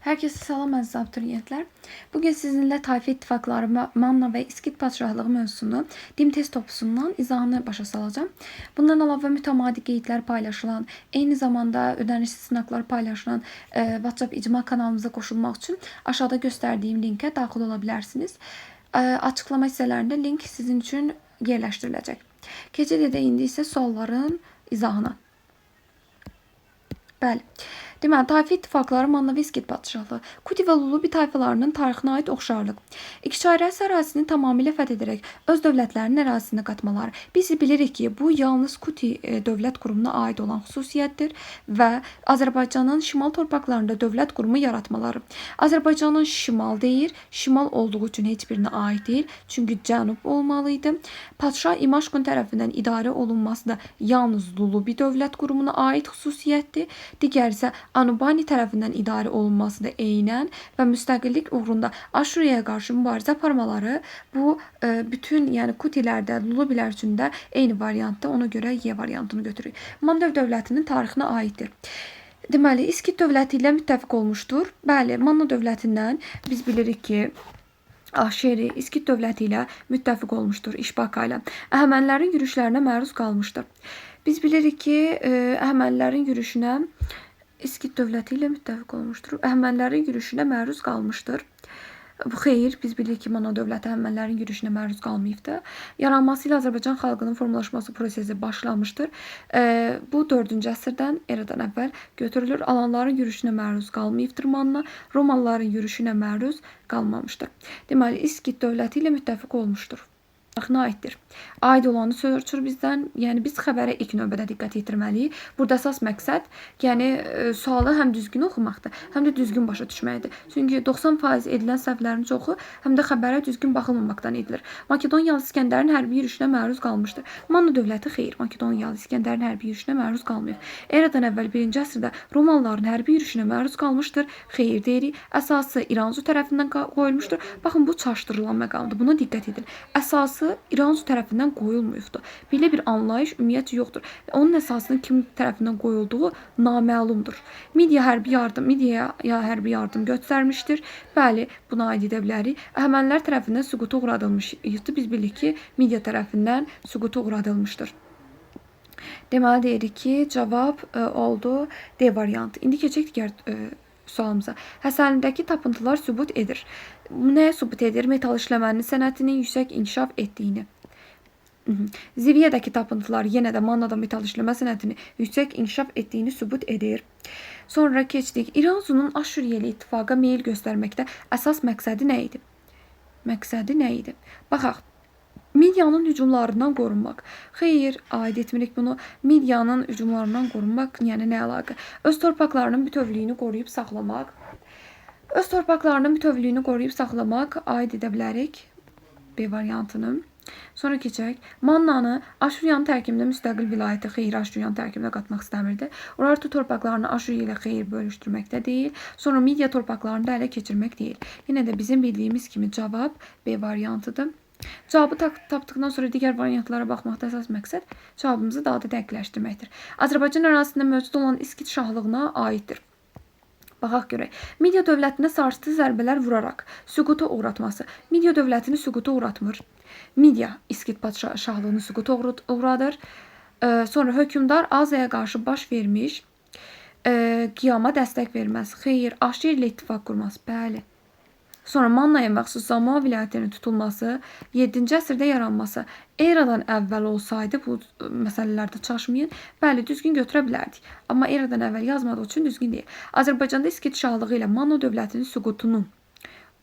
Herkese salam əziz abituriyentlər. Bugün sizinlə tayfa ittifaqları, Manna və İskit padşahlığı mövzusunu dim test topusundan izahını başa salacağım. Bundan əlavə mütəmadi qeydlər paylaşılan, eyni zamanda ödənişsiz sınaqlar paylaşılan WhatsApp icma kanalımıza qoşulmaq üçün aşağıda göstərdiyim linkə daxil ola bilərsiniz. Açıqlama hissələrində link sizin üçün yerləşdiriləcək. Keçid edək indi isə sualların izahına. Bəli. Deməli, tayfa ittifaqları Manna və İskit padşahlığı, Kuti və Lullubi tayfalarının tarixinə aid oxşarlıq. İki çayrəsi ərazisini tamamilə fəth edərək öz dövlətlərinin ərazisinə qatmaları. Biz bilirik ki, bu yalnız Kuti dövlət qurumuna aid olan xüsusiyyətdir və Azərbaycanın şimal torpaqlarında dövlət qurumu yaratmaları. Azərbaycanın şimal deyir, şimal olduğu üçün heç birinə aid deyil, çünki cənub olmalıydı. Padşah İmaşqun tərəfindən idarə olunması da yalnız Lullubi dövlət qurumuna aid xüsusiyyətdir. Digər isə Anubani tərəfindən idarə olunması da eynən və müstəqillik uğrunda Aşuriyaya qarşı mübarizə aparmaları bu bütün yəni Kutilərdə, Lullubilər üçün də eyni variantda, ona görə Y variantını götürürük. Mandev dövlətinin tarixinə aiddir. Deməli, İskit dövləti ilə müttəfiq olmuşdur. Bəli, Manna dövlətindən biz bilirik ki, Ahşeri İskit dövləti ilə müttəfiq olmuşdur İşbaka ilə. Əhəmənilərin yürüşlərinə məruz qalmışdır. Biz bilirik ki, Əhəmənilərin yürüşünə İskit dövləti ilə müttəfiq olmuşdur. Əhəmənilərin yürüşünə məruz qalmışdır. Bu xeyir, biz bilirik ki, Manna dövləti Əhəmənilərin yürüşünə məruz qalmayıbdır. Yaranması ilə Azərbaycan xalqının formalaşması prosesi başlamışdır. Bu 4-cü əsrdən eradan əvvəl götürülür. Alanların yürüşünə məruz qalmayıbdır Manna. Romalıların yürüşünə məruz qalmamışdır. Deməli, İskit dövləti ilə müttəfiq olmuşdur. Tarixinə aiddir. Aid olanı soruşur bizdən. Yəni biz xəbərə ilk növbədə diqqət yetirməliyik. Burada əsas məqsəd, yəni sualı həm düzgün oxumaqdır, həm də düzgün başa düşməkdir. Çünki 90% edilən səhvlərin çoxu həm də xəbərə düzgün baxılmamaqdan edilir. Makedoniyalı İskəndərin hərbi yürüşünə məruz qalmışdır. Manna dövləti xeyr, Makedoniyalı İskəndərin hərbi yürüşünə məruz qalmayıb. Eradan əvvəl 1-ci əsrdə Romalıların hərbi yürüşünə məruz qalmışdır. Xeyr deyirik. Əsası İranzu tərəfindən qoyulmuşdur. Baxın, bu çaşdırılan məqamdır. Buna diqqət edin. Əsası İranzu tərəfindən qoyulmuyubdur. Belə bir anlayış ümumiyyətcə yoxdur. Onun əsasının kim tərəfindən qoyulduğu naməlumdur. Midiyaya hərbi yardım göstərmişdir. Bəli, buna aid edə bilərik. Əhəmənilər tərəfindən süquta uğradılmışdır. Biz bilirik ki, Midiya tərəfindən süquta uğradılmışdır. Deməli, deyirik ki, cavab oldu D variantı. İndi keçək digər sualımıza. Həsənlidəki tapıntılar sübut edir. Nəyə sübut edir? Metal işləmənin sənətinin yüksək inkişaf etdiyini. Ziviyədəki tapıntılar yenə də Mannada metal işləmə sənətini yüksək inkişaf etdiyini sübut edir. Sonra keçdik. İranzunun Aşuriyeli ittifaqa meyil göstərməkdə əsas məqsədi nə idi? Məqsədi nə idi? Baxaq. Midiyanın hücumlarından qorunmaq. Xeyr, aid etmirik bunu. Midiyanın hücumlarından qorunmaq, yəni nə əlaqə? Öz torpaqlarının bütövlüyünü qoruyub saxlamaq. Öz torpaqlarının bütövlüyünü qoruyub saxlamaq aid edə bilərik B variantını. Sonra keçək. Mannanı Aşuriyanın tərkibində müstəqil vilayəti xeyr Aşuriyanın tərkibində qatmaq istəmirdi. Urartu torpaqlarını Aşuriya ilə xeyr bölüşdürməkdə deyil. Sonra Midiya torpaqlarını da ələ keçirmək deyil. Yenə də bizim bildiyimiz kimi cavab B variantıdır. Cavabı tapdıqdan sonra digər variantlara baxmaqda əsas məqsəd cavabımızı daha da dəqiqləşdirməkdir. Azərbaycan ərazisində mövcud olan İskit şahlığına aiddir. Baxaq görək. Midiya dövlətinə sarsıcı zərbələr vuraraq süquta uğratması. Midiya dövlətini süquta uğratmır. Midiya İskit padşahlığını süquta uğradır. Sonra hökmdar Aziyaya qarşı baş vermiş qiyama dəstək verməz. Xeyr, Aşir ilə ittifaq qurmaz. Bəli. Sonra Mannaya məxsus Zama vilayətinin tutulması, 7-ci əsrdə yaranması eradan əvvəl olsaydı, bu məsələlərdə çaşmayın, bəli, düzgün götürə bilərdik. Amma eradan əvvəl yazmadığı üçün düzgün deyil. Azərbaycanda İskit şahlığı ilə Manna dövlətinin süqutunun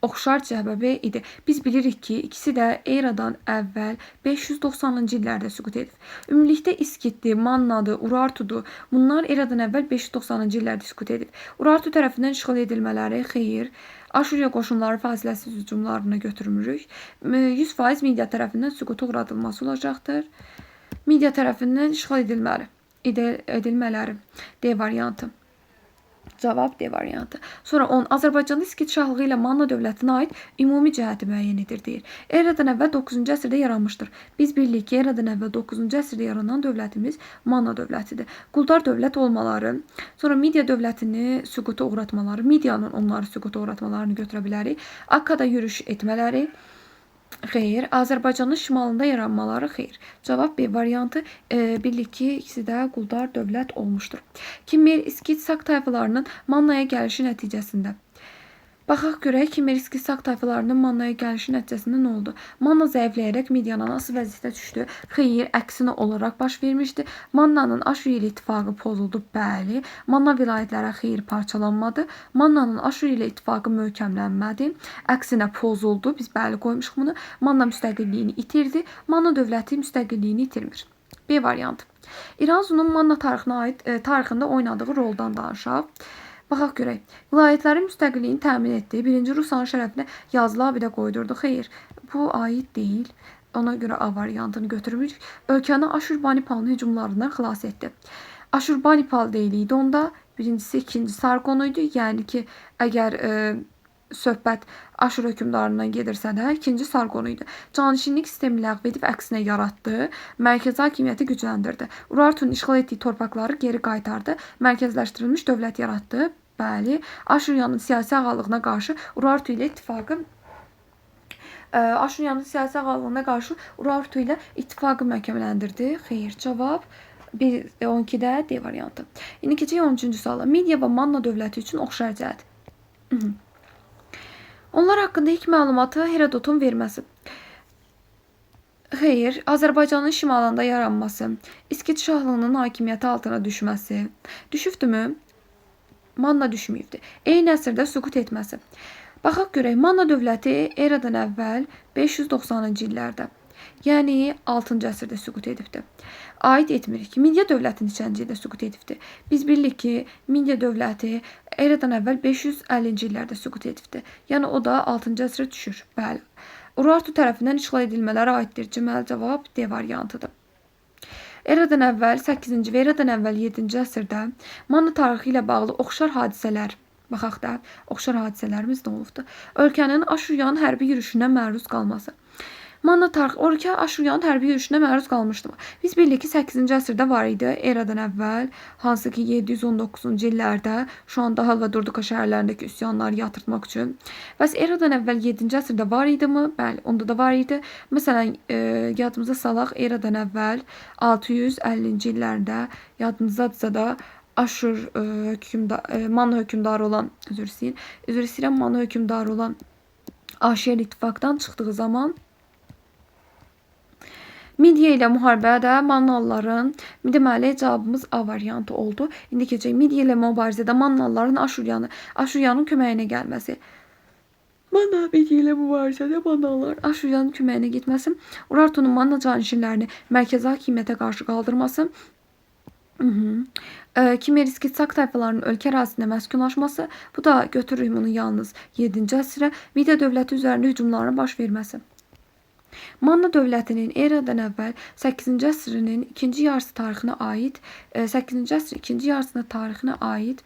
oxşar cəhbəbi idi. Biz bilirik ki, ikisi də eradan əvvəl 590-cı illərdə süqut edib. Ümumilikdə İskitdir, Mannadır, Urartudur. Bunlar eradan əvvəl 590-cı illərdə süqut edib. Urartu tərəfindən işğal edilmələri xeyr. Aşuriya qoşunları fasiləsiz hücumlarına götürmürük. 100% Midiya tərəfindən süquta uğradılması olacaqdır. Midiya tərəfindən işğal edilmələri. D variantı. Cavab D variantı. Sonra 10. Azərbaycanın İskit şahlığı ilə Manna dövlətinə aid ümumi cəhəti müəyyən edir deyir. Eradan əvvəl 9-cu əsrdə yaranmışdır. Biz bilirik ki, eradan əvvəl 9-cu əsrdə yaranan dövlətimiz Manna dövlətidir. Quldar dövlət olmaları, sonra Midiya dövlətini süquta uğratmaları, Midiyanın onları süquta uğratmalarını götürə bilərik. Akkada yürüş etmələri, xeyr. Azərbaycanın şimalında yaranmaları, xeyr. Cavab B variantı. Bildik ki, ikisi də quldar dövlət olmuşdur. Kimmer, İskit, Sak tayfalarının Mannaya gəlişi nəticəsində. Baxaq görək Kimmer, İskit, Sak tayfalarının Mannaya gəlişi nəticəsində nə oldu? Manna zəifləyərək Midiyanın nasıl vəziyyətə düşdü? Xeyr, əksinə olaraq baş vermişdi. Mannanın Aşur ilə ittifaqı pozuldu, bəli. Manna vilayətlərə xeyr parçalanmadı. Mannanın Aşur ilə ittifaqı möhkəmlənmədi. Əksinə pozuldu. Biz bəli qoymuşuq bunu. Manna müstəqilliyini itirdi. Manna dövləti müstəqilliyini itirmir. B variantı. İranzunun Manna tarixində oynadığı roldan danışaq. Baxaq görək. Vilayətlərin müstəqilliyini təmin etdi. 1-ci Rusanın şərəfinə yazılı abidə qoydurdu. Xeyr, bu aid deyil. Ona görə A variantını götürmürük. Ölkəni Aşurbanipalın hücumlarından xilas etdi. Aşurbanipal deyiliydi onda. Birincisi, ikinci Sargon idi. Yəni ki, əgər söhbət Aşur hökmdarından gedirsə də, ikinci Sargon idi. Canişinlik sistemi ləğv edib əksinə yaratdı. Mərkəzi hakimiyyəti gücləndirdi. Urartunun işğal etdiyi torpaqları geri qaytardı. Mərkəzləşdirilmiş dövlət yaratdı. Bəli, Aşuryanın siyasi ağalığına qarşı Urartu ilə ittifaqı məhkəmələndirdi. Xeyr, cavab 12-də D variantı. İndi keçək 13-cü suala. Midiya və Manna dövləti üçün oxşar cəhət. Onlar haqqında ilk məlumatı Herodotun verməsi. Xeyr, Azərbaycanın şimalında yaranması, İskit şahlığının hakimiyyəti altına düşməsi. Düşübdümü? Manna düşməyibdi. Eyni əsrdə süqut etməsi. Baxaq görək, Manna dövləti eradan əvvəl 590-cı illərdə, yəni 6-cı əsrdə süqut edibdi. Aid etmirik. Midiya dövləti neçənci ildə süqut edibdi? Biz bilirik ki, Midiya dövləti eradan əvvəl 550-ci illərdə süqut edibdi. Yəni o da 6-cı əsrə düşür. Bəli. Urartu tərəfindən işğal edilmələrə aiddir. Deməli cavab D variantıdır. Eradan əvvəl 8-ci və eradan əvvəl 7-ci əsrdə Manna tarixi ilə bağlı oxşar hadisələr, baxaq da, oxşar hadisələrimiz nə olubdu? Ölkənin Aşuryanın hərbi yürüşünə məruz qalması. Manna tarixi, ölkə Aşuryanın hərbi yürüşünə məruz qalmışdı mı? Biz bilirik ki, 8-ci əsrdə var idi, eradan əvvəl, hansı ki 719-cu illərdə şu anda Hal və Durduqa şəhərlərindəki üsyanları yatırtmaq üçün. Bəs eradan əvvəl 7-ci əsrdə var idi mi? Bəli, onda da var idi. Məsələn, yadımıza salaq, eradan əvvəl 650-ci illərdə, yadınızdadırsa da Aşur Manna hökmdarı olan, üzr istəyirəm, Manna hökmdarı olan Aşur ittifaqdan çıxdığı zaman Midiya ilə müharibədə Mannalıların, deməli cavabımız A variantı oldu. İndi keçək Midiya ilə mübarizədə Mannalıların Aşuryanın köməyinə gəlməsi. Midiya ilə mübarizədə Mannalıların Aşuryanın köməyinə getməsi, Urartunun Manna canişinlərini mərkəzi hakimiyyətə qarşı qaldırması, Kimmer, İskit, Sak tayfalarının ölkə ərazisində məskunlaşması, bu da götürürük bunu yalnız 7-ci əsrə, Midiya dövləti üzərində hücumların baş verməsi. Manna dövlətinin eradan əvvəl 8-ci əsrinin ikinci yarısı tarixinə aid, 8-ci əsrin ikinci yarısına tarixinə aid,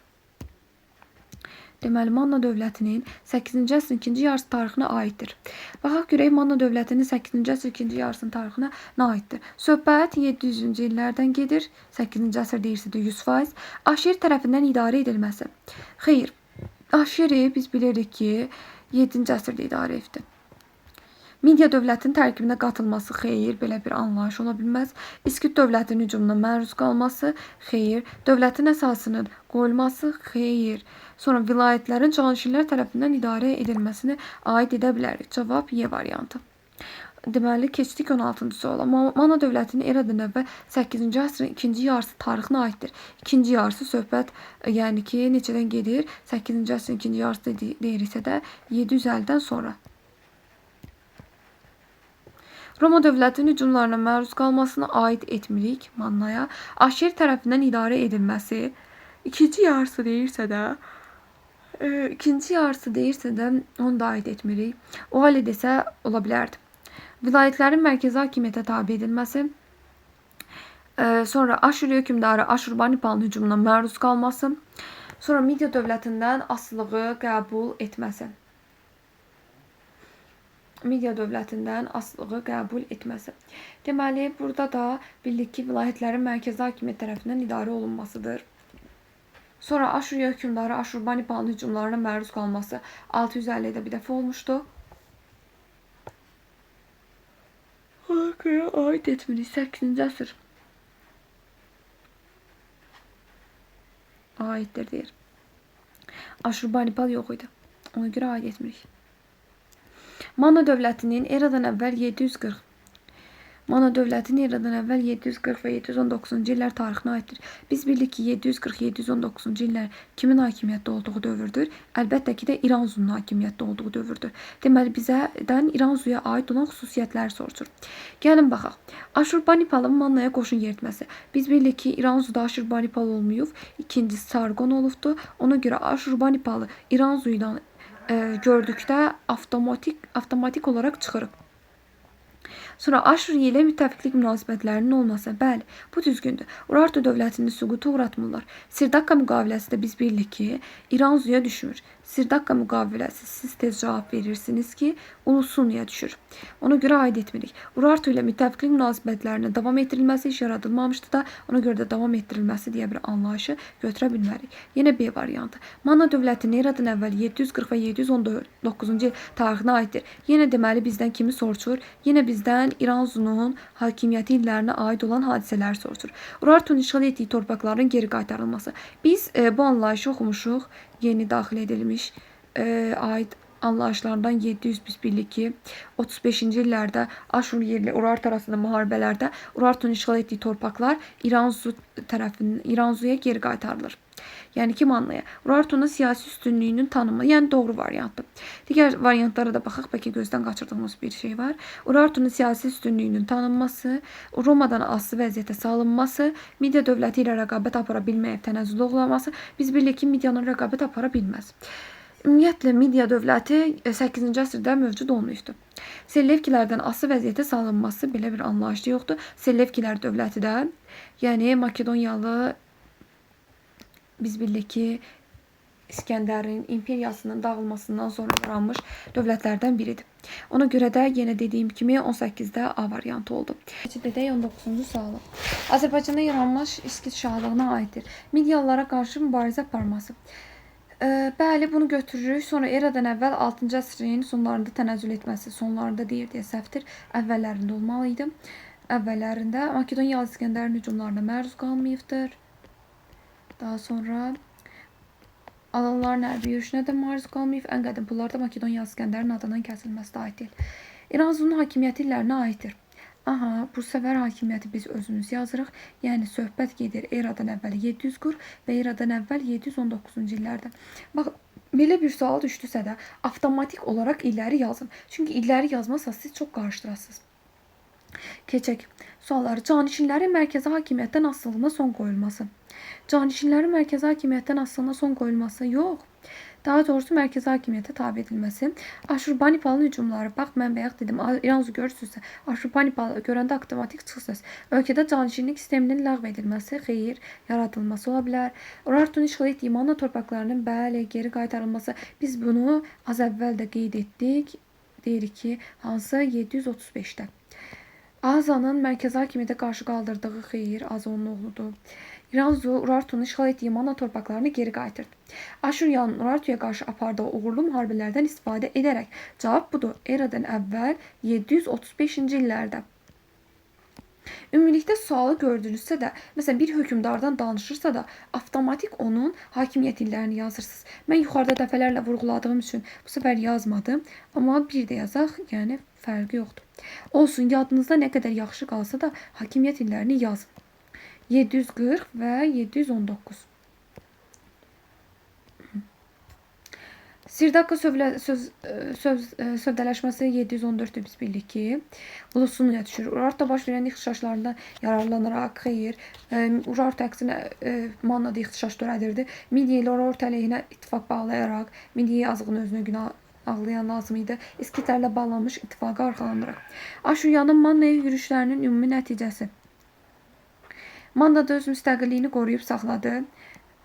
deməli Manna dövlətinin 8-ci əsrin ikinci yarısı tarixinə aiddir. Baxaq görək Manna dövlətinin 8-ci əsr ikinci yarısının tarixinə nə aiddir? Söhbət 700-cü illərdən gedir, 8-ci əsr deyirsə də 100%. Aşir tərəfindən idarə edilməsi. Xeyr, Aşiri biz bilirik ki 7-ci əsrdə idarə etdi. Midiya dövlətinin tərkibinə qatılması, xeyr, belə bir anlayış ola bilməz. İskit dövlətinin hücumuna məruz qalması, xeyr. Dövlətin əsasının qoyulması, xeyr. Sonra vilayətlərin canişinlər tərəfindən idarə edilməsini aid edə bilərik. Cavab Y variantı. Deməli, keçdik 16-cı suala. Manna dövlətinin eradan əvvəl 8-ci əsrin ikinci yarısı tarixinə aiddir. İkinci yarısı söhbət, yəni ki, neçədən gedir? 8-ci əsrin ikinci yarısı deyirsə də 750-dən sonra. Roma dövlətinin hücumlarına məruz qalmasına aid etmirik Mannaya. Aşir tərəfindən idarə edilməsi, ikinci yarısı deyirsə də onu da aid etmirik. O halde desə ola bilərdi. Vilayətlərin mərkəzi hakimiyyətə tabi edilməsi, sonra Aşur hökmdarı Aşurbanipalın hücumuna məruz qalması, Sonra Midiya dövlətindən asılılığı qəbul etməsi. Midiya dövlətindən asılılığı qəbul etməsi. Deməli, burada da bildik ki, vilayətlərin mərkəzi hakimiyyət tərəfindən idarə olunmasıdır. Sonra Aşuriya hökmdarı Aşurbanipalın hücumlarına məruz qalması 650-də bir dəfə olmuşdu. Hakkı'ya ait etmeli 8. əsr aittir deyir. Aşurbanipal yox idi. Ona görə aid etmirik. Manna dövlətinin eradan əvvəl 740 Manna dövlətinin eradan əvvəl 740 və 719-cu illər tarixinə aiddir. Biz bildik ki, 740-719-cu illər kimin hakimiyyətdə olduğu dövrdür? Əlbəttə ki də İranzunun hakimiyyətdə olduğu dövrdür. Deməli, bizədən İranzuya aid olan xüsusiyyətlər soruşur. Gəlin baxaq. Aşurbanipalın Mannaya qoşun yeritməsi. Biz bildik ki, İranzuda Aşurbanipal olmayıb, ikincisi Sargon olubdu. Ona görə Aşurbanipalı İranzuyla gördükdə avtomatik olaraq çıxırıq. Sonra Aşuriya ilə müttəfiqlik münasibətlərinin olması. Bəli, bu düzgündür. Urartu dövlətini süquta uğratmırlar. Sirdakka müqaviləsi də biz bildik ki, İranzuya düşmür. Sirdakka müqaviləsi siz tez cavab verirsiniz ki, Ulusunluya düşür. Ona görə aid etmirik. Urartu ilə müttəfiqlik münasibətlərinin davam etdirilməsi iş yaradılmamışdı da, ona görə də davam etdirilməsi deyə bir anlayışı götürə bilmərik. Yenə B variantı. Manna dövlətinin eradan əvvəl 740 və 719-cu il tarixinə aiddir. Yenə deməli bizdən kimi soruşur? Yenə bizdən İranzunun hakimiyyəti illərinə aid olan hadisələr soruşur. Urartu'nun işğal etdiyi torpaqların geri qaytarılması. Biz bu anlayışı oxumuşuq. Yeni daxil edilmiş aid anlayışlardan 700 biz bildik ki 35-ci illərdə Aşuriya ilə Urartu arasında müharibələrdə Urartu'nun işğal etdiyi torpaqlar İranzuya geri qaytarılır. Yəni ki, Mannaya. Urartu'nun siyasi üstünlüyünün tanımı, yəni doğru variantdır. Digər variantlara da baxaq, bəlkə gözdən qaçırdığımız bir şey var. Urartu'nun siyasi üstünlüyünün tanınması, Romadan asılı vəziyyətə salınması, Midiya dövləti ilə rəqabət apara bilməyib tənəzzül olması. Biz bilirik ki, Midiyanın rəqabət apara bilməz. Ümumiyyətlə, Midiya dövləti 8-ci əsrdə mövcud olmuşdur. Selevkilərdən asılı vəziyyətə salınması belə bir anlayışda yoxdur. Selevkilər dövləti də, yəni Makedoniyalı biz bildik ki, İskəndərin imperiyasının dağılmasından sonra yaranmış dövlətlərdən biridir. Ona görə də yenə dediyim kimi 18-də A variantı oldu. Dedək 19-cu sualı. Azərbaycanda yaranmış İskit şahlığına aiddir. Midiyalılara qarşı mübarizə aparması. Bəli, bunu götürürük. Sonra eradan əvvəl 6-cı əsrin sonlarında tənəzzül etməsi. Sonlarında deyir deyə səhvdir. Əvvəllərində olmalı idi. Əvvəllərində Makedoniyalı İskəndərin hücumlarına məruz qalmayıbdır. Daha sonra Alanların hərbi yürüyüşünə də maruz qalmayıb. Ən qədim pullarda Makedoniyalı İskəndərin adından kəsilməsi də aid deyil. İranzunun hakimiyyəti illərinə aiddir. Aha, bu səfər hakimiyyəti biz özümüz yazırıq. Yəni, söhbət gedir eradan əvvəl 740 və eradan əvvəl 719-cu illərdə. Bax, belə bir sual düşdüsə də, avtomatik olaraq illəri yazın. Çünki illəri yazmazsa siz çox qarışdırasınız. Keçək. Sualları. Canişinlərin mərkəzi hakimiyyətdən asılılığına son qoyulması. Canişinlərin mərkəzi hakimiyyətdən asılılığına son qoyulması yox. Daha doğrusu mərkəzi hakimiyyətə tabi edilməsi. Aşurbanipalın hücumları. Bax, mən bayaq dedim, İranzu görürsünüzsə, Aşurbanipalı görəndə avtomatik çıxırsınız. Ölkədə canişinlik sisteminin ləğv edilməsi, xeyir, yaradılması ola bilər. Urartu'nun işğal etdiyi Manna torpaqlarının bəli, geri qaytarılması. Biz bunu az əvvəl də qeyd etdik. Deyirik ki, hansı 735-də. Azanın mərkəzi hakimiyyətə qarşı qaldırdığı xeyir, Azonun oğludur. İranzu Urartu'nun işğal etdiyi Manna torpaqlarını geri qaytardı. Aşuriyanın Urartu'ya qarşı apardığı uğurlu müharibələrdən istifadə edərək. Cavab budur. Eradan əvvəl 735-ci illərdə. Ümumilikdə sualı gördünüzsə də, məsələn, bir hökmdardan danışırsa da, avtomatik onun hakimiyyət illərini yazırsınız. Mən yuxarıda dəfələrlə vurğuladığım üçün bu səfər yazmadım, amma bir də yazaq, yəni fərqi yoxdur. Olsun, yadınızda nə qədər yaxşı qalsa da hakimiyyət illərini yazın. 740 və 719. Sirdakka sövdələşməsi 714-də biz bildik ki, Ulusunluya düşür. Urartu'da baş verən ixtişaşlarından yararlanaraq, xeyir, Urartu əksinə Mannada ixtişaş törədirdi. Midiya ilə Urartu əleyhinə ittifaq bağlayaraq, Midiya yazığını özünə günah ağlayan lazım idi. İskitlərlə bağlanmış ittifaqa arxalanıraq. Aşuriyanın Mannaya yürüyüşlərinin ümumi nəticəsi. Mannada öz müstəqilliyini qoruyub saxladı.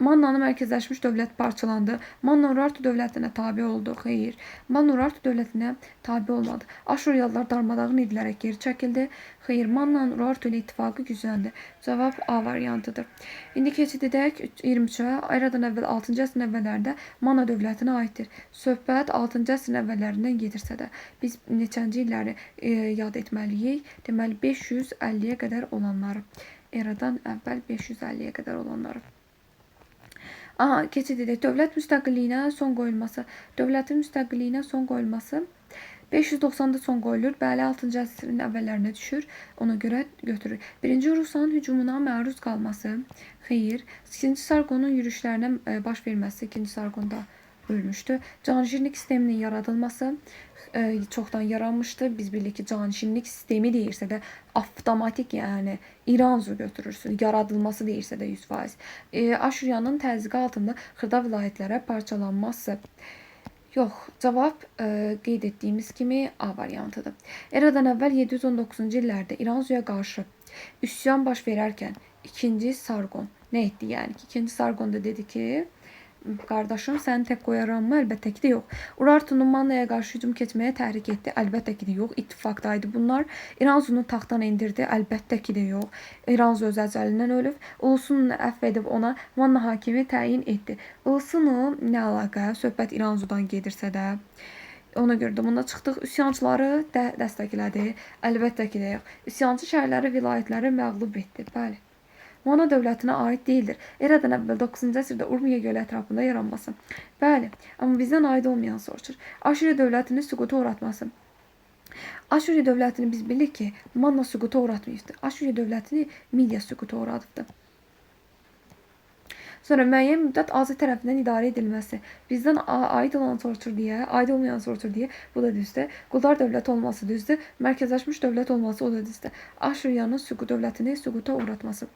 Mannanın mərkəzləşmiş dövlət parçalandı. Manna Urartu dövlətinə tabe oldu. Xeyr. Manna Urartu dövlətinə tabe olmadı. Aşuryalılar darmadağın edilərək geri çəkildi. Xeyr. Manna Urartu ilə ittifaqı gücləndi. Cavab A variantıdır. İndi keçid edək 23-ə. Eradan əvvəl 6-cı əsrin əvvəllərində Manna dövlətinə aiddir. Söhbət 6-cı əsrin əvvəllərindən gedirsə də biz neçənci illəri yad etməliyik? Deməli 550-yə qədər olanları. Eradan əvvəl 550-yə qədər olanları. Aha, keçid edək. Dövlət müstəqilliyinə son qoyulması. Dövlətin müstəqilliyinə son qoyulması 590-da son qoyulur. Bəli, 6-cı əsrin əvvəllərinə düşür. Ona görə götürür. 1-ci Rusanın hücumuna məruz qalması. Xeyr. 2-ci Sarqonun yürüşlərinə baş verməsi 2-ci Sarqonda bölmüşdü. Canişinlik sisteminin yaradılması çoxdan yaranmışdı. Biz bilirik ki, canişinlik sistemi deyirsə də avtomatik, yəni İranzu götürürsün. Yaradılması deyirsə də 100%. Aşuryanın təzyiqi altında xırda vilayətlərə parçalanması. Yox, cavab qeyd etdiyimiz kimi A variantıdır. Eradan əvvəl 719-cu illərdə İranzuya qarşı üsyan baş verərkən 2-ci Sarqon nə etdi? Yəni ki, 2-ci Sarqon da dedi ki, qardaşım, səni tək qoyaram mı? Əlbəttə ki də yox. Urartunun Mannaya qarşı hücum keçməyə təhrik etdi. Əlbəttə ki də yox. İttifaqdaydı bunlar. İranzunu taxtdan endirdi. Əlbəttə ki də yox. İranzu öz əcəlindən ölüb. Ulsununu əfv edib ona Manna hakimi təyin etdi. Ulsunu nə əlaqə? Söhbət İranzudan gedirsə də. Ona görə də bunda çıxdıq. Üsyançıları dəstəklədi. Əlbəttə ki də yox. Üsyançı şəhərləri, vilayətləri məğlub etdi. Bəli. Manna dövlətinə aid deyildir. Eradan əvvəl 9-cu əsrdə Urmiya gölü ətrafında yaranması. Bəli, amma bizdən aid olmayan soruşur. Aşuriya dövlətini süquta uğratması. Aşuriya dövlətini biz bilirik ki, Manna süquta uğratmayıbdır. Aşuriya dövlətini Midiya süquta uğradıbdır. Sonra müəyyən müddət Azı tərəfindən idarə edilməsi. Bizdən aid olan soruşur deyə, aid olmayan soruşur deyə, bu da düzdür. Quldar dövlət olması düzdür. Mərkəzləşmiş dövlət olması o da düzdür. Aşuriyanın dövlətini süquta uğratması.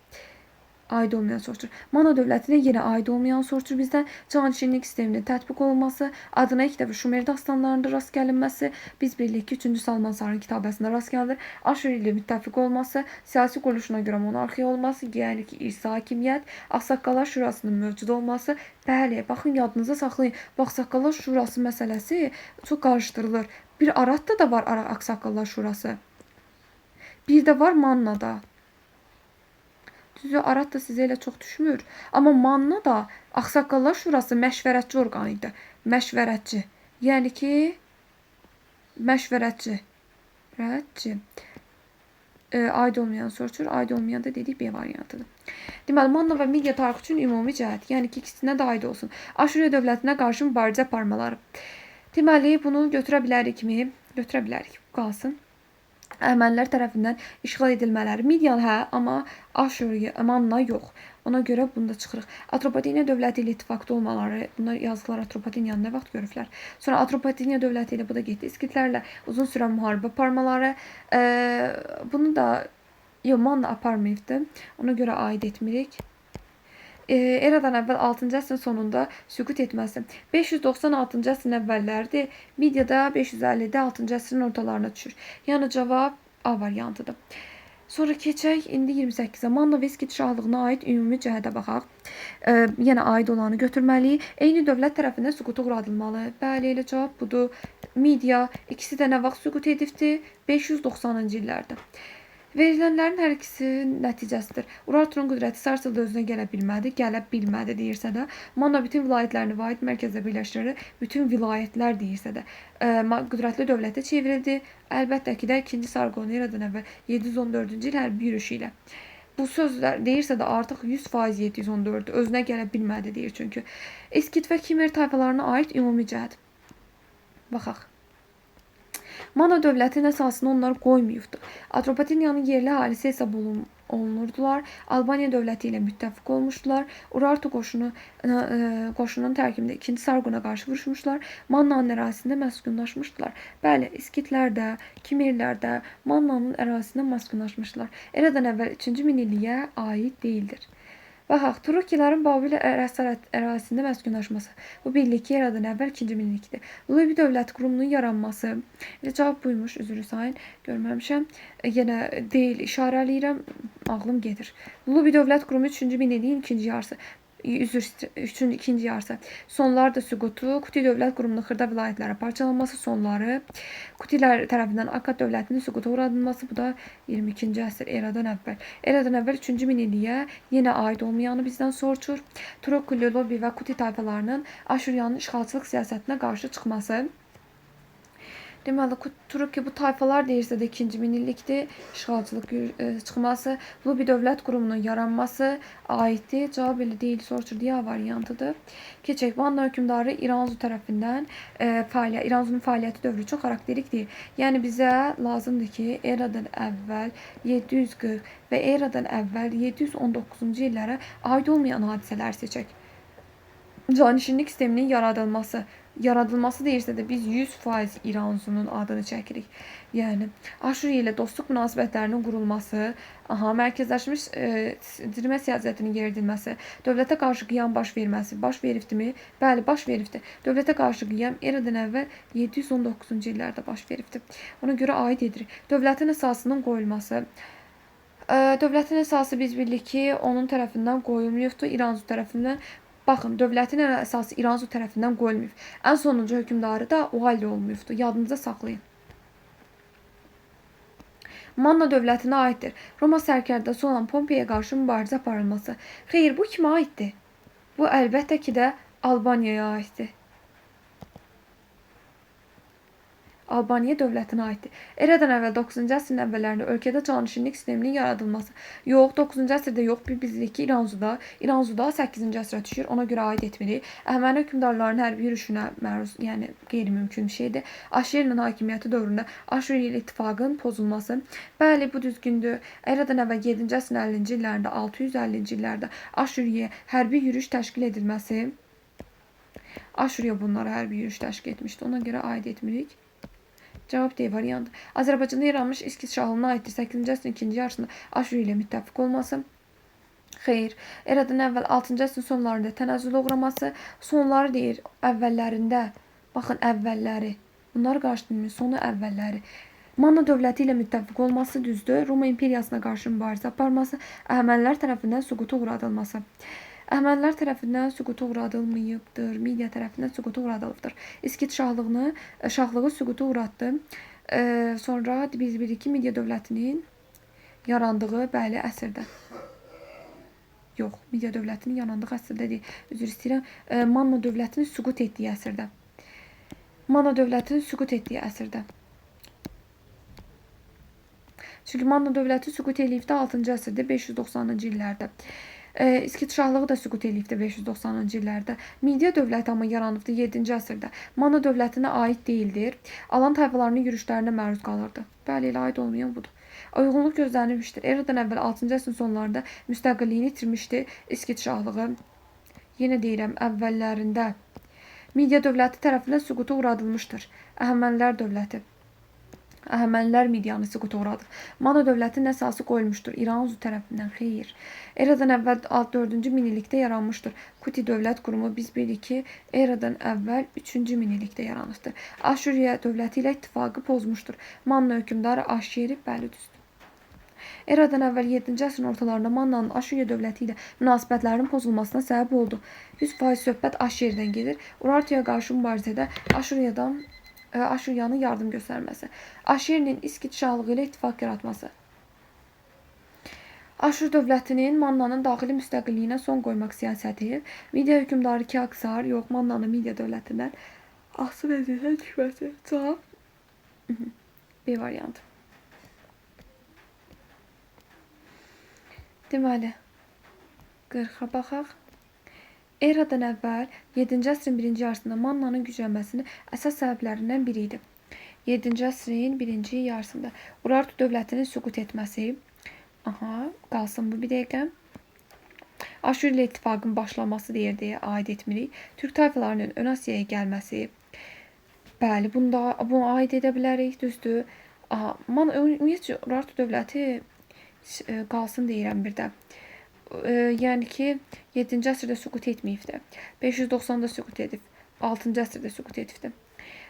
Aid olmayan soruşur. Manna dövlətinə yenə aid olmayan soruşur bizdən. Canişinlik sisteminin tətbiq olunması, adına ilk dəfə Şumer dastanlarında rast gəlinməsi, biz bilirik ki, 3-cü Salmansarın kitabəsində rast gəlinir. Aşuri ilə müttəfiq olması, siyasi quruluşuna görə monarxiya olması, yəni ki, irsi hakimiyyət, Ağsaqqallar Şurasının mövcud olması. Bəli, baxın, yadınıza saxlayın. Bu Ağsaqqallar Şurası məsələsi çox qarışdırılır. Bir Aradda da var Ağsaqqallar Şurası. Bir də var Mannada. Düzü, Arad da sizə elə çox düşmür. Amma Manna da Ağsaqqallar Şurası məşvərətçi orqan idi. Məşvərətçi. Yəni ki, məşvərətçi. Aid olmayan soruşur. Aid olmayan da dedik B variantıdır. Deməli, Manna və Midiya tarixi üçün ümumi cəhət. Yəni ki, ikisinə də aid olsun. Aşuriya dövlətinə qarşı mübarizə aparmaları. Deməli, bunu götürə bilərik mi? Götürə bilərik. Qalsın. Ərmənilər tərəfindən işğal edilmələri. Midiyan hə, amma Aşuriya, Manna yox. Ona görə bunda çıxırıq. Atropateniya dövləti ilə ittifaqda olmaları. Bunlar yazdıqlar Atropateniyanı nə vaxt görüblər. Sonra Atropateniya dövləti ilə bu da getdi. İskitlərlə uzun sürən müharibə aparmaları. Bunu da Manna aparmayıbdı. Ona görə aid etmirik. Eradan əvvəl 6-cı əsrin sonunda süqut etməsi. 596-cı əsrin əvvəllərdir. Midiyada 550-də 6-cı əsrin ortalarına düşür. Yəni cavab A variantıdır. Sonra keçək indi 28-ə. Manna və İskit şahlığına aid ümumi cəhətə baxaq. Yenə aid olanı götürməliyik. Eyni dövlət tərəfindən süquta uğradılmalı. Bəli, elə cavab budur. Midiya ikisi də nə vaxt süqut edibdir? 590-cı illərdə. Verilənlərin hər ikisi nəticəsidir. Urartunun qüdrəti sarsıldı, özünə gələ bilmədi deyirsə də, Manna bütün vilayətlərini vahid mərkəzə birləşdirir, bütün vilayətlər deyirsə də, qüdrətli dövlətə çevrildi. Əlbəttə ki də 2-ci Sarqon eradan əvvəl 714-cü il hərbi yürüşü ilə. Bu sözlər deyirsə də artıq 100% 714 özünə gələ bilmədi deyir çünki. İskit və Kimer tayfalarına aid ümumi cəhət. Baxaq. Manna dövlətinin əsasını onlar qoymayıbdır. Atropateniyanın yerli əhalisi hesab olunurdular. Albaniya dövləti ilə müttəfiq olmuşdular. Urartu qoşunun tərkibində 2-ci Sarqona qarşı vuruşmuşlar. Mannanın ərazisində məskunlaşmışdılar. Bəli, İskitlər də, Kimerlər də Mannanın ərazisində məskunlaşmışdılar. Eradan əvvəl 3-cü minilliyə aid deyildir. Baxaq, Turukkilərin Babil ərazisində məskunlaşması. Bu bilirik ki, eradan əvvəl 2-ci minillikdir. Lubi dövlət qurumunun yaranması. Cavab buymuş, üzrü sayın, görməmişəm. Yenə deyil, işarələyirəm, ağlım gedir. Lubi dövlət qurumu 3-cü minilliyin ikinci yarısı. Üçüncü, ikinci yarısı. Sonları da süqutu, Kuti dövlət qurumunun xırda vilayətlərə parçalanması sonları, Kutilər tərəfindən Akkad dövlətinin süquta uğradılması, bu da 22-ci əsr eradan əvvəl. Eradan əvvəl 3-cü minilliyə yenə aid olmayanı bizdən soruşur. Turuk, Lobi və Kuti tayfalarının Aşuriyanın işğalçılıq siyasətinə qarşı çıxması. Deməli, Turukki bu tayfalar deyirsə də 2-ci minillikdir. İşğalçılıq çıxması, Lubi dövlət qurumunun yaranması aiddir. Cavab elə deyil, soruşur deyə variantıdır. Keçək, Vanna hökmdarı İranzu tərəfindən İranzunun fəaliyyəti dövrü çox xarakterikdir. Yəni bizə lazımdır ki, eradan əvvəl 740 və eradan əvvəl 719-cu illərə aid olmayan hadisələr seçək. Canişinlik sisteminin yaradılması deyirsə də biz 100% İranzunun adını çəkirik. Yəni Aşuriya ilə dostluq münasibətlərinin qurulması, mərkəzləşmiş dirmə siyasətinin yeridilməsi, dövlətə qarşı qiyam baş verməsi, baş veribdimi? Bəli, baş veribdi. Dövlətə qarşı qiyam eradan əvvəl 719-cu illərdə baş veribdi. Ona görə aid edirik. Dövlətin əsasının qoyulması. Dövlətin əsası biz bilirik ki, onun tərəfindən qoyulmayıbdır, İranzu tərəfindən. Baxın, dövlətin əsası İranzu tərəfindən qoyulmayıb. Ən sonuncu hökmdarı da o halde olmayıbdır. Yadınıza saxlayın. Manna dövlətinə aiddir. Roma sərkərdəsi olan Pompeyaya qarşı mübarizə aparılması. Xeyr, bu kimə aiddir? Bu əlbəttə ki də Albaniyaya aiddir. Albaniya dövlətinə aiddir. Eradan əvvəl 9-cu əsrin əvvəllərində ölkədə canişinlik sisteminin yaradılması. Yox, 9-cu əsrdə yox, biz bilirik ki, İranzuda 8-ci əsrə düşür, ona görə aid etmirik. Əhəməni hökmdarların hərbi yürüşünə məruz, yəni qeyri-mümkün bir şeydir. Aşuriyyanın hakimiyyəti dövründə Aşuriya ilə ittifaqın pozulması. Bəli, bu düzgündür. Eradan əvvəl 7-ci əsrin 50-ci illərində, 650-ci illərdə Aşuriyaya hərbi yürüş təşkil edilməsi. Aşuriya bunlara hərbi yürüş təşkil etmişdi, ona görə aid etmirik. Cavab D variantı. Azərbaycanda yaranmış İskit şahlığına aiddir. 8-ci əsrin ikinci yarısında Aşuriya ilə müttəfiq olması. Xeyr. Eradan əvvəl 6-cı əsrin sonlarında tənəzzülə uğraması. Sonları deyir, əvvəllərində. Baxın, əvvəlləri. Bunlar qarşıdırmıyor, sonu əvvəlləri. Manna dövləti ilə müttəfiq olması düzdür. Roma imperiyasına qarşı mübarizə aparması. Əhəmənilər tərəfindən süquta uğradılması. Əhəmənilər tərəfindən süquta uğradılmayıbdır. Midiya tərəfindən süquta uğradılıbdır. İskit şahlığı süquta uğratdı. Sonra biz bilirik ki, Midiya dövlətinin yarandığı bəli əsrdə. Yox, Midiya dövlətinin yarandığı əsrdə deyil. Üzr istəyirəm. Manna dövlətinin süqut etdiyi əsrdə. Manna dövlətinin süqut etdiyi əsrdə. Çünki Manna dövləti süqut eləyibdə 6-cı əsrdə, 590-cı illərdə. İskit şahlığı da süqut eləyibdə 590-cı illərdə. Midiya dövləti amma yaranıbdı 7-ci əsrdə. Manna dövlətinə aid deyildir. Alan tayfalarının yürüşlərinə məruz qalırdı. Bəli, elə aid olmayan budur. Uyğunluq gözlənilmişdir. Eradan əvvəl 6-cı əsrin sonlarında müstəqilliyini itirmişdi İskit şahlığı. Yenə deyirəm, əvvəllərində Midiya dövləti tərəfindən süquta uğradılmışdır. Əhəmənilər dövləti. Əhəmənilər Midiyanı süquta uğradır. Manna dövlətinin əsası qoyulmuşdur. İranzu tərəfindən xeyr. Eradan əvvəl 4-cü minillikdə yaranmışdır. Kuti dövlət qurumu biz bilirik ki, eradan əvvəl 3-cü minillikdə yaranıbdır. Aşuriya dövləti ilə ittifaqı pozmuşdur. Manna hökmdarı Aşeri bəli düzdür. Eradan əvvəl 7-ci əsrin ortalarında Mannanın Aşuriya dövləti ilə münasibətlərinin pozulmasına səbəb oldu. 100% söhbət Aşeridən gedir. Urartuya qarşı mübarizədə Aşuriyanın yardım göstərməsi. Aşerinin İskit şahlığı ilə ittifaq yaratması. Aşur dövlətinin Mannanın daxili müstəqilliyinə son qoymaq siyasəti. Midiya hökmdarı Kiaksar, yox, Mannanın Midiya dövlətindən asıl vəziyyətə düşməsi. Cavab B variantı. Deməli, 40-a baxaq. Eradan əvvəl 7-ci əsrin birinci yarısında Mannanın güclənməsinin əsas səbəblərindən biri idi. 7-ci əsrin birinci yarısında Urartu dövlətinin süqut etməsi. Qalsın bu bir dəqiqə. Aşur ilə ittifaqın başlaması deyə aid etmirik. Türk tayfalarının ön Asiyaya gəlməsi. Bəli, bunu aid edə bilərik, düzdür. Ümumiyyətcə, Urartu dövləti qalsın deyirəm bir də. Yəni ki, 7-ci əsrdə süqut etməyibdir. 590-da süqut edib. 6-cı əsrdə süqut edibdir.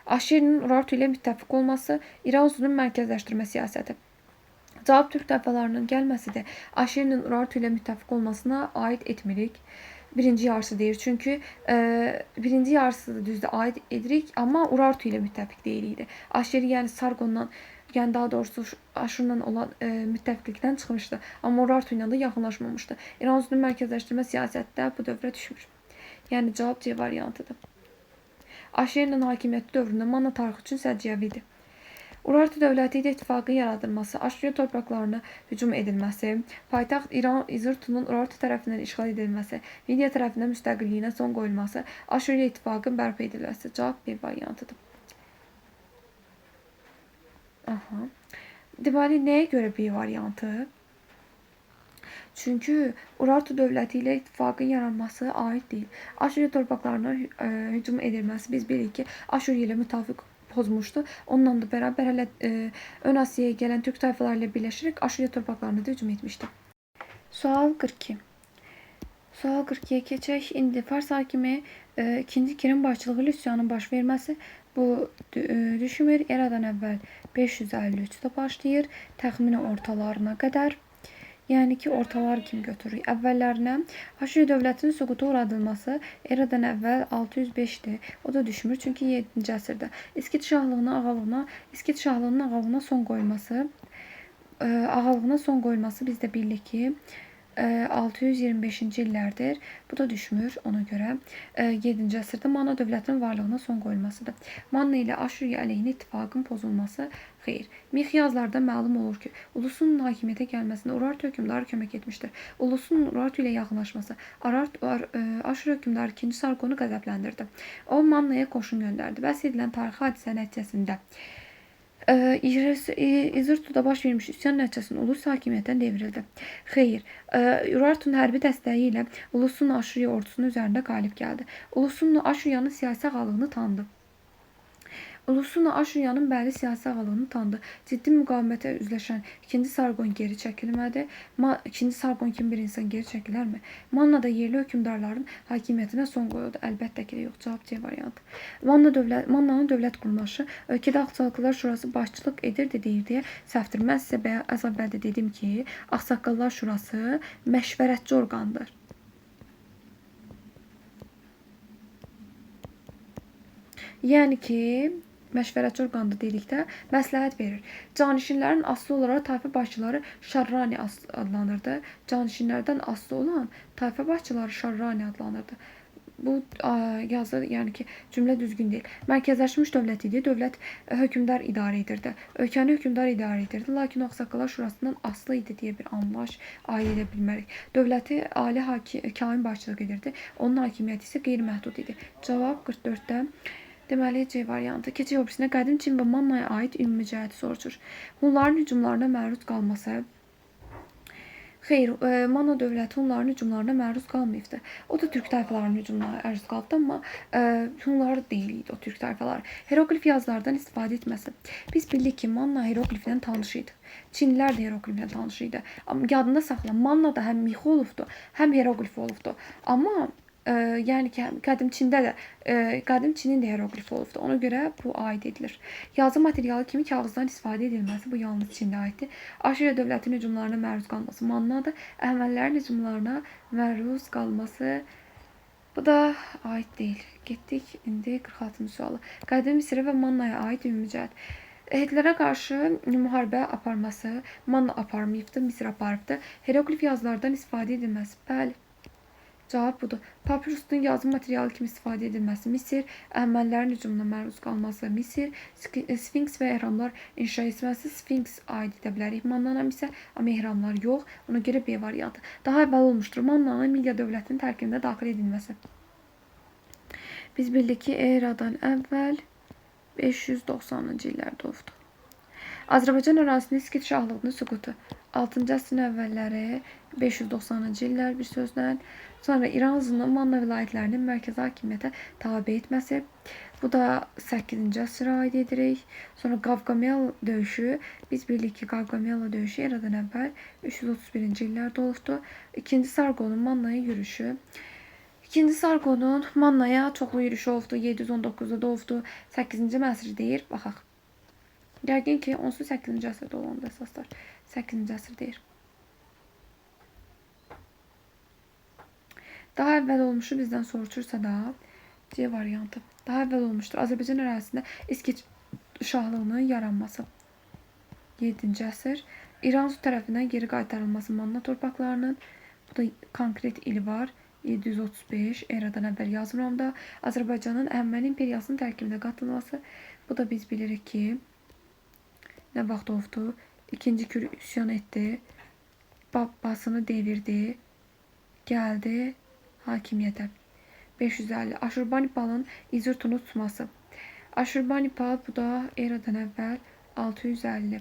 Aşerinin Urartu ilə müttəfiq olması, İranzunun mərkəzləşdirmə siyasəti. Cavab Türk tayfalarının gəlməsidir. Aşerinin Urartu ilə müttəfiq olmasına aid etmirik. birinci yarısı deyir. Çünki birinci yarısı da düzdür aid edirik, amma Urartu ilə müttəfiq deyildi. Aşeri yəni Sargondan, yəni daha doğrusu Aşurla olan müttəfiqlikdən çıxmışdı. Amma Urartu ilə də yaxınlaşmamışdı. İran üzrə mərkəzləşdirmə siyasətdə bu dövrə düşmür. Yəni cavab C variantıdır. Aşerinin hakimiyyəti dövründə Manna tarixi üçün səciyyəvi idi. Urartu dövləti ilə ittifaqın yaradılması, Aşuriya torpaqlarına hücum edilməsi, paytaxt İran İzirtunun Urartu tərəfindən işğal edilməsi, Midiya tərəfindən müstəqilliyinə son qoyulması, Aşuriya ittifaqın bərpa edilməsi. Cavab B variantıdır. Aha. Deməli, nəyə görə B variantı? Çünki Urartu dövləti ilə ittifaqın yaranması aid deyil. Aşuriya torpaqlarına hücum edilməsi, biz bilirik ki, Aşuriya ilə müttafiq pozmuşdu. Onunla da bərabər hələ Ön Asiyaya gələn türk tayfaları ilə birləşərək Aşuriya torpaqlarına da hücum etmişdi. Sual 42. Sual 42'ye keçək. İndi Fars hakimi 2. Kirin başçılığı ilə üsyanın baş verməsi bu düşmür. Eradan əvvəl 553'də başlayır. Təxmini ortalarına qədər. Yəni ki, ortalar kim götürür? Əvvəllərinə Aşuriya dövlətinin süquta uğradılması eradan əvvəl 605'dir. O da düşmür çünki 7-ci əsrdə. İskit şahlığının ağalığına son qoyulması, biz də bilirik ki 625-ci illərdir. Bu da düşmür ona görə. 7-ci əsrdə Manna dövlətinin varlığına son qoyulmasıdır. Manna ilə Aşuriya əleyhinə ittifaqın pozulması xeyr. Mixyazlarda məlum olur ki, ulusun hakimiyyətə gəlməsində Urartu hökmdarı kömək etmişdir. Ulusun Urartu ilə yaxınlaşması Aşur hökmdarı 2. Sargonu qəzəbləndirdi. O Mannaya qoşun göndərdi. Bəhs edilən tarixi hadisə nəticəsində İzirtu'da baş vermiş üsyan nəticəsində ulus hakimiyyətdən devrildi. Xeyr, Urartu'nun hərbi dəstəyi ilə ulusun Aşuriya ordusunun üzərində qalib gəldi. Ulusun Aşuriyanın siyasi ağalığını tanıdı. Ulusunla Aşuriyanın bəli siyasi ağalığını tanıdı. Ciddi müqavimətə üzləşən 2. Sargon geri çəkilmədi. 2. Sargon kimi bir insan geri çəkilərmi? Mannada yerli hökmdarların hakimiyyətinə son qoyuldu. Əlbəttə ki, yox. Cavab C variantı. Mannanın dövlət qurulması ölkədə Ağsaqqallar Şurası başçılıq edirdi deyir deyə səhvdir. Mən sizə az əvvəl də dedim ki, Ağsaqqallar Şurası məşvərətçi orqandır. Yəni ki, məşvərətçi orqandır dedikdə məsləhət verir. Canişinlərin aslı olaraq tayfa başçıları Şarrani adlanırdı. Canişinlərdən aslı olan tayfa başçıları Şarrani adlanırdı. Bu yazı yəni ki, cümlə düzgün deyil. Mərkəzləşmiş dövlət idi. Dövlət hökmdar idarə edirdi. Ölkəni hökmdar idarə edirdi. Lakin Ağsaqqallar Şurasından aslı idi deyə bir anlayış aid edə bilmərik. Dövləti ali kain başçılıq edirdi. Onun hakimiyyəti isə qeyri-məhdud idi. Cavab 44'də. Deməli, C variantı. Keçək obrisinə qədim Çin və Mannaya aid ümumi cəhəti soruşur. Hunların hücumlarına məruz qalması. Xeyr, Manna dövləti Hunların hücumlarına məruz qalmayıbdır. O da türk tayfalarının hücumlarına məruz qaldı, amma Hunlar deyildi o türk tayfaları. Hieroglif yazılardan istifadə etməsi. Biz bildik ki, Manna hierogliflə tanış idi. Çinlilər də hierogliflə tanış idi. Amma yadında saxla, Manna da həm mixi olubdu, həm hieroglif olubdu. Amma yəni ki, qədim Çinin də hieroglifi olubdu. Ona görə bu aid edilir. Yazı materialı kimi kağızdan istifadə edilməsi bu yalnız Çində aiddir. Aşuriya dövlətinin hücumlarına məruz qalması Mannadır. Əhəməlilərin hücumlarına məruz qalması bu da aid deyil. Getdik indi 46-cı sualı. Qədim Misirə və Mannaya aid ümumi cəhət. Hitlərə qarşı müharibə aparması Manna aparmayıbdı, Misir aparıbdı. Hieroglif yazılardan istifadə edilməsi. Bəli. Cavab budur. Papirus'un yazı materialı kimi istifadə edilməsi Misir, Əhəməlilərin hücumuna məruz qalması Misir, Sfinks və ehramlar inşa etməsi Sfinks aid edə bilərik. Mannanın isə amma ehramlar yox. Ona görə B variantı. Daha əvvəl olmuşdur. Mannanın Midiya dövlətinin tərkibində daxil edilməsi. Biz bildik ki, eradan əvvəl 590-cı illərdə oldu. Azərbaycan ərazisinin İskit şahlığının süqutu. 6-cı əsrin əvvəlləri 590-cı illər bir sözlə. Sonra İran Zının Manna vilayətlərinin mərkəzi hakimiyyətə tabe etməsi. Bu da 8-ci əsrə aid edirik. Sonra Qavqamela döyüşü. Biz bildik ki, Qavqamela döyüşü eradan əvvəl 331-ci illərdə olubdu. 2. Sargonun Mannaya yürüşü. 2. Sargonun Mannaya çoxlu yürüşü olubdu. 719'da da olubdu. 8-ci əsr deyir. Baxaq. Yəqin ki, onsuz 8-ci əsrdə olandı əsaslar. 8-ci əsr deyir. Daha əvvəl olmuşu bizdən soruşursa da C variantı. Daha əvvəl olmuşdur. Azərbaycan ərazisində İskiç şahlığının yaranması. 7-ci əsr. İranzu tərəfindən geri qaytarılması Manna torpaqlarının. Bu da konkret ili var. 735 eradan əvvəl yazmıramda. Azərbaycanın Əhəməni imperiyasının tərkibində qatılması. Bu da biz bilirik ki, nə vaxt oldu? İkinci Kür üsyan etdi. Babasını devirdi. Gəldi hakimiyyətə. 550. Aşurbanipalın İzirtunu tutması. Aşurbanipal bu da eradan əvvəl 650.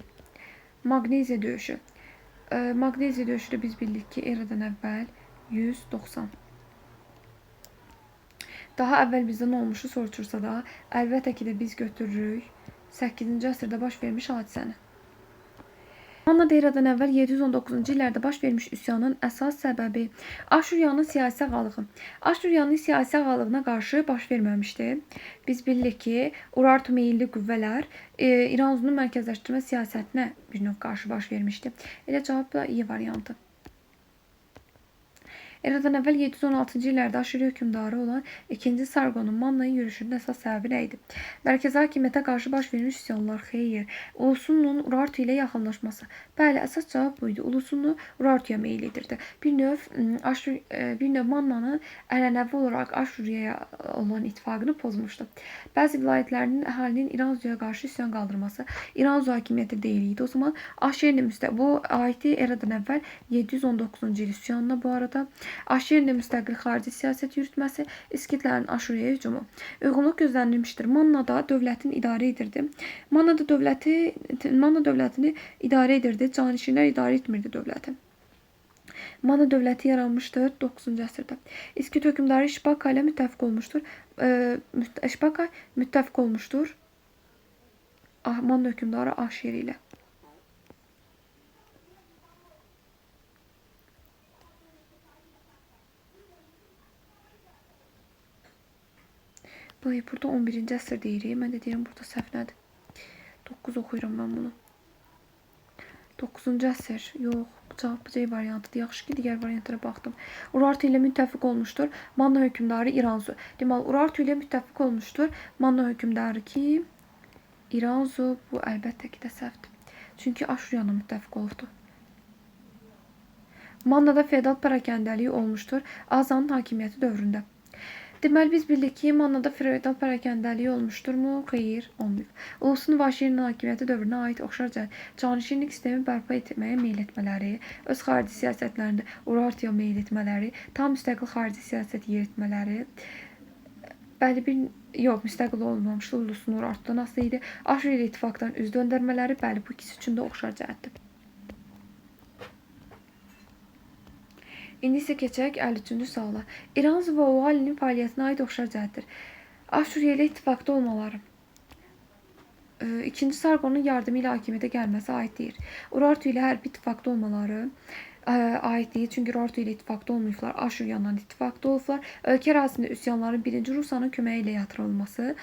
Magneziya döyüşü. Magneziya döyüşü de biz bildik ki eradan əvvəl 190. Daha əvvəl bizdən olmuşu soruşursa da əlbəttə ki də biz götürürük 8-ci əsrdə baş vermiş hadisəni. Manna eradan əvvəl 719-cu illərdə baş vermiş üsyanın əsas səbəbi Aşuryanın siyasi ağalığı. Aşuryanın siyasi ağalığına qarşı baş verməmişdi. Biz bilirik ki, Urartu meyilli qüvvələr İranzunun mərkəzləşdirmə siyasətinə bir növ qarşı baş vermişdi. Elə cavab da iyi variantı. Eradan əvvəl 716-cı illərdə Aşuri hökmdarı olan 2-ci Sargonun Mannaya yürüşünün əsas səbəbi nə idi? Mərkəzi hakimiyyətə qarşı baş vermiş üsyanlar, xeyr. Ulusunun Urartu ilə yaxınlaşması. Bəli, əsas cavab bu idi. Ulusunlu Urartuya meyil edirdi. Bir növ Mannanın ənənəvi olaraq Aşuriyaya olan ittifaqını pozmuşdu. Bəzi vilayətlərinin əhalinin İranzuya qarşı üsyan qaldırması İranzu hakimiyyəti deyiliydi. O zaman Aşerinin bu aiddir eradan əvvəl 719-cu il üsyanına bu arada. Aşerinin müstəqil xarici siyasət yürütməsi, İskitlərin Aşuriyaya hücumu. Uyğunluq gözlənilmişdir. Mannada dövlətin idarə edirdi. Manna dövlətini idarə edirdi. Canişinlər idarə etmirdi dövləti. Manna dövləti yaranmışdır 9-cu əsrdə. İskit hökmdarı İşbaka ilə müttəfiq olmuşdur. İşbaka müttəfiq olmuşdur. Manna hökmdarı Aşeri ilə. Burada 11-ci əsr deyirik. Mən də deyirəm burada səhv nədir? 9 oxuyuram mən bunu. 9-cu əsr. Yox, bu cavab C variantıdır. Yaxşı ki, digər variantlara baxdım. Urartu ilə müttəfiq olmuşdur. Manna hökmdarı İranzu. Deməli, Urartu ilə müttəfiq olmuşdur. Manna hökmdarı ki, İranzu. Bu əlbəttə ki də səhvdir. Çünki Aşuriyanla müttəfiq olubdur. Mannada feodal parakəndəliyi olmuşdur. Azanın hakimiyyəti dövründə. Deməli, biz bildik ki, Mannada feodal parakəndəliyi olmuşdurmu? Xeyr, olmayıb. Ulusun Vaşirinin hakimiyyəti dövrünə aid oxşar canişinlik sistemi bərpa etməyə meyil etmələri, öz xarici siyasətlərində Urartuya meyil etmələri, tam müstəqil xarici siyasət yeritmələri, müstəqil olmamışdı, Ulusun Urartudan asılı idi. Aşuri ilə ittifaqdan üz döndərmələri, bu ikisi üçün də oxşar cəhətdir. İndi isə keçək 53-cü suala. İranzu və Oğalinin fəaliyyətinə aid oxşar cəhətdir. Aşuriya ilə ittifaqda olmaları. 2-ci Sargonun yardımı ilə hakimiyyətə gəlməsi aid deyir. Urartu ilə hərbi ittifaqda olmaları aid deyil. Çünki Urartu ilə ittifaqda olmayıblar. Aşuriyanla ittifaqda olublar. Ölkə ərazisində üsyanların birinci Rusanın köməyi ilə yatırılması.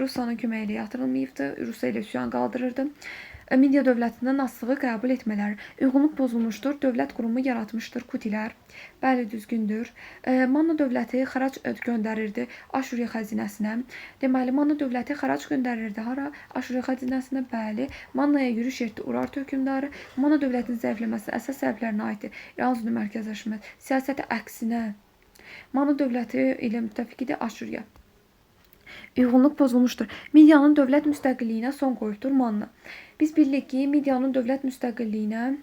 Rusanın köməyi ilə yatırılmayıbdı. Rusiya ilə üsyan qaldırırdı. Midiya dövlətindən asılığı qəbul etmələri. Uyğunluq pozulmuşdur. Dövlət qurumu yaratmışdır Kutilər. Bəli, düzgündür. Manna dövləti xərac göndərirdi Aşuriya xəzinəsinə. Deməli, Manna dövləti xərac göndərirdi hara? Aşuriya xəzinəsinə, bəli. Mannaya yürüş etdi Urartu hökmdarı. Manna dövlətinin zəifləməsi əsas səbəblərinə aiddir. İranzunun mərkəzləşməsi, siyasəti əksinə. Manna dövləti ilə müttəfiq idi Aşuriya. Uyğunluq pozulmuşdur. Midiyanın dövlət müstəqilliyinə son qoyubdur Manna. Biz bilirik ki, Midiyanın dövlət müstəqilliyinə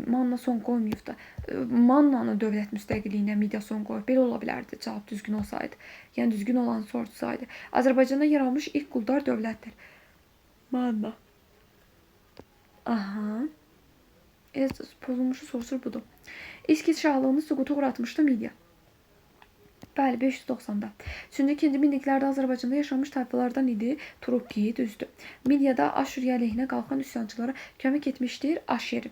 Manna son qoymayıbdır. Mannanın dövlət müstəqilliyinə Midiya son qoyub. Belə ola bilərdi, cavab düzgün olsaydı. Yəni, düzgün olan soruşsaydı. Azərbaycanda yaranmış ilk quldar dövlətdir. Manna. Aha. Pozulmuşu sorusur budur. İskit şahlığını süquta uğratmışdı Midiya. Bəli, 590-da. Çünki ikinci minliklərdə Azərbaycanda yaşamış tayfalardan idi. Turukki, düzdür. Midiyada Aşuriya əleyhinə qalxan üsyançılara kömək etmişdir Aşeri.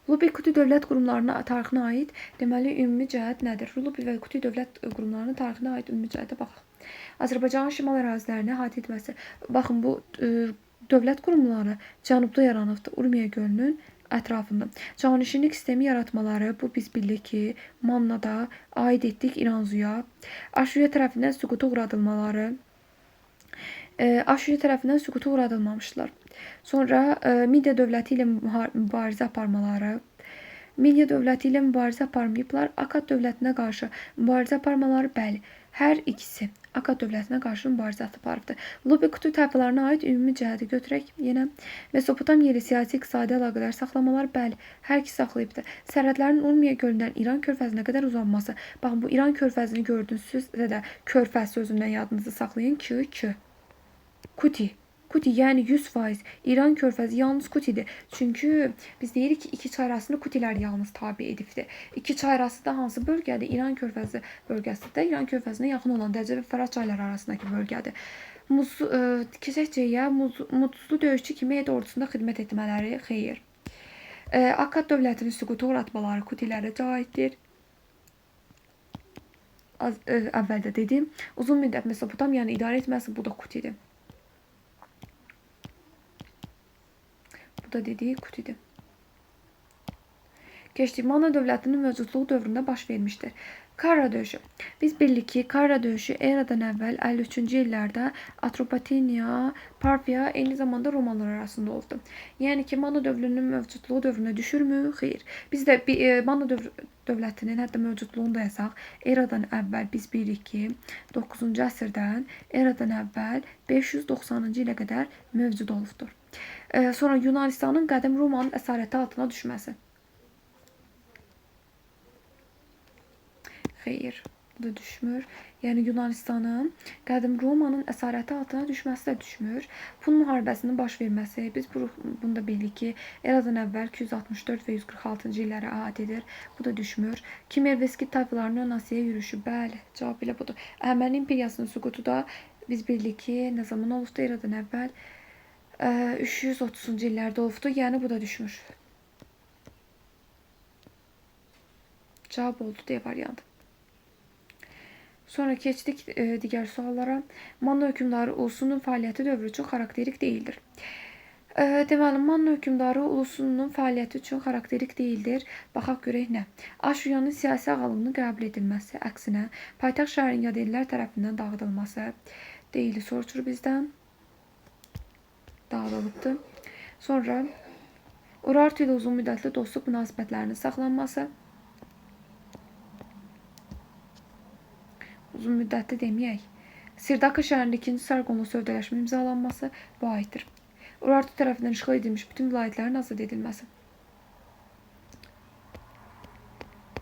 Lubi Kuti dövlət qurumlarına tarixinə aid deməli ümumi cəhət nədir? Lubi və Kuti dövlət qurumlarının tarixinə aid ümumi cəhətə baxaq. Azərbaycanın şimal ərazilərini əhatə etməsi. Baxın, bu dövlət qurumları cənubda yaranıbdır. Urmiya gölünün ətrafında canişinlik sistemi yaratmaları, bu biz bilirik ki, Mannada aid etdik İranzuya. Aşuriya tərəfindən süquta uğradılmaları, Aşuriya tərəfindən süquta uğradılmamışlar. Sonra Midiya dövləti ilə mübarizə aparmaları, Midiya dövləti ilə mübarizə aparmayıblar. Akkad dövlətinə qarşı mübarizə aparmaları, bəli, hər ikisi Akkad dövlətinə qarşı mübarizə aparıbdır. Lubi-Kutu tayfalarına aid ümumi cəhəti götürək yenə. Mesopotamiya ilə siyasi iqtisadi əlaqələr saxlamalar, bəli, hər ikisi saxlayıbdır. Sərhədlərin Urmiya gölündən İran körfəzinə qədər uzanması. Baxın, bu İran körfəzini gördünüzsə də körfəz sözündən yadınızı saxlayın ki, Kuti. Kuti, yəni 100% İran körfəzi yalnız Kutidir. Çünki biz deyirik ki, iki çayrasını Kutilər yalnız tabi edibdir. İki çayrası da hansı bölgədir? İran körfəzi bölgəsidir. İran körfəzinə yaxın olan Dəclə və Fərat çayları arasındakı bölgədir. Keçəkcəyə Muzlu döyüşçü kimi Ed ordusunda xidmət etmələri, xeyir. Akkad dövlətinin süquta uğratmaları Kutilərə aiddir. Əvvəldə dedim. Uzun müddət Mesopotamiyanı idarə etməsi, bu da Kutidir. Bu da dediği Kutidir. Keçdik, Manna dövlətinin mövcudluğu dövründə baş vermişdir. Karra döyüşü. Biz bilirik ki, Karra döyüşü eradan əvvəl 53-cü illərdə Atropatena, Parfiya, eyni zamanda Romalılar arasında oldu. Yəni ki, Manna dövlətinin mövcudluğu dövrünə düşürmü? Xeyr. Biz də Manna dövlətinin hətta mövcudluğunu da yazaq. Eradan əvvəl biz bilirik ki, 9-cu əsrdən eradan əvvəl 590-cı ilə qədər mövcud olubdur. Sonra Yunanistanın qədim Romanın əsarəti altına düşməsi. Xeyr, bu da düşmür. Yəni Yunanistanın qədim Romanın əsarəti altına düşməsi də düşmür. Pun müharibəsinin baş verməsi, biz bunu da bilirik ki, eradan əvvəl 264 və 146-cı illərə aid edir. Bu da düşmür. Kimer və Skit tayfalarının ön Asiyaya yürüyüşü, bəli, cavab elə budur. Əhəməni imperiyasının süqutu da biz bilirik ki, nə zaman olubdu? Eradan əvvəl 330-cu illərdə olubdu. Yəni bu da düşmür. Cavab oldu D variantı. Sonra keçdik digər suallara. Manna hökmdarı ulusunun fəaliyyəti dövrü üçün xarakterik deyildir. Deməli, Manna hökmdarı ulusunun fəaliyyəti üçün xarakterik deyildir. Baxaq görək nə? Aşuriyanın siyasi ağalığının qəbul edilməsi, əksinə, paytaxt şəhərin yadelilər tərəfindən dağıdılması deyili soruşur bizdən. Dağıdılıbdır. Sonra Urartu ilə uzun müddətli dostluq münasibətlərinin saxlanması. Uzun müddətli deməyək. Sirdaka şəhərində 2-ci Sarqonla sövdələşmə imzalanması bu aiddir. Urartu tərəfindən işğal edilmiş bütün vilayətlərin azad edilməsi.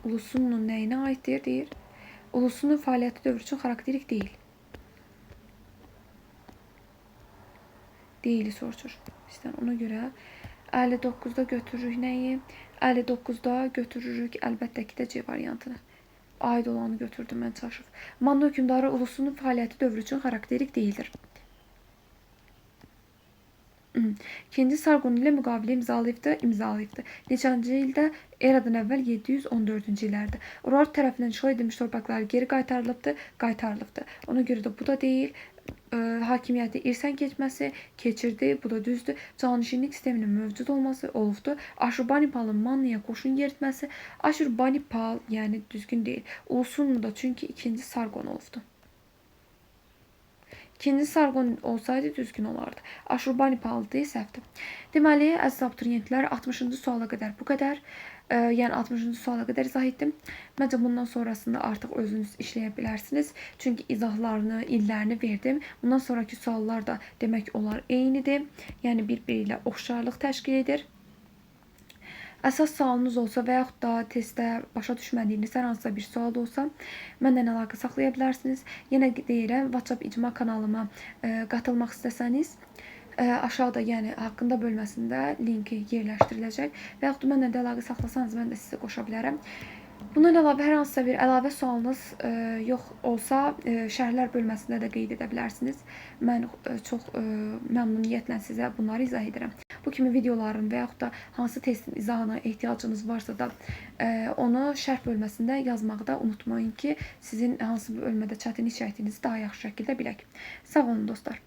Ulusunun nəyinə aiddir deyir? Ulusunun fəaliyyəti dövrü üçün xarakterik deyil. Deyili soruşur bizdən. Ona görə 59-da götürürük nəyi? 59-da götürürük əlbəttə ki də C variantını. Aid olanı götürdüm mən çaşıb. Manna hökmdarı ulusunun fəaliyyəti dövrü üçün xarakterik deyildir. 2-ci Sargon ilə müqavilə imzalayıbdı. Neçənci ildə? Eradan əvvəl 714-cü illərdə. Urartu tərəfindən işğal edilmiş torpaqları geri qaytarılıbdı. Ona görə də bu da deyil. Hakimiyyəti irsən keçməsi, keçirdi, bu da düzdür. Canişinlik sisteminin mövcud olması olubdu. Aşurbanipalın Mannaya qoşun yeritməsi, Aşurbanipal, yəni düzgün deyil. Ulusunun da çünki 2-ci Sargon olubdu. 2-ci Sargon olsaydı düzgün olardı. Aşurbanipal'dı, səhvdir. Deməli, əziz abituriyentlər, 60-cı suala qədər bu qədər. Yəni 60-cı suala qədər izah etdim. Məncə bundan sonrasında artıq özünüz işləyə bilərsiniz. Çünki izahlarını, illərini verdim. Bundan sonraki suallar da demək olar eynidir. Yəni bir-biri ilə oxşarlıq təşkil edir. Əsas sualınız olsa və yaxud da testdə başa düşmədiyiniz hər hansısa bir sual olsa, məndən əlaqə saxlaya bilərsiniz. Yenə deyirəm, WhatsApp icma kanalıma qatılmaq istəsəniz, aşağıda, yəni haqqında bölməsində linki yerləşdiriləcək və yaxud da mənlə də əlaqə saxlasanız, mən də sizə qoşa bilərəm. Bundan əlavə hər hansısa bir əlavə sualınız yox olsa, şərhlər bölməsində də qeyd edə bilərsiniz. Mən çox məmnuniyyətlə sizə bunları izah edirəm. Bu kimi videoların və yaxud da hansı testin izahına ehtiyacınız varsa da onu şərh bölməsində yazmağı da unutmayın ki, sizin hansı bölmədə çətinlik çəkdiyinizi daha yaxşı şəkildə bilək. Sağ olun dostlar.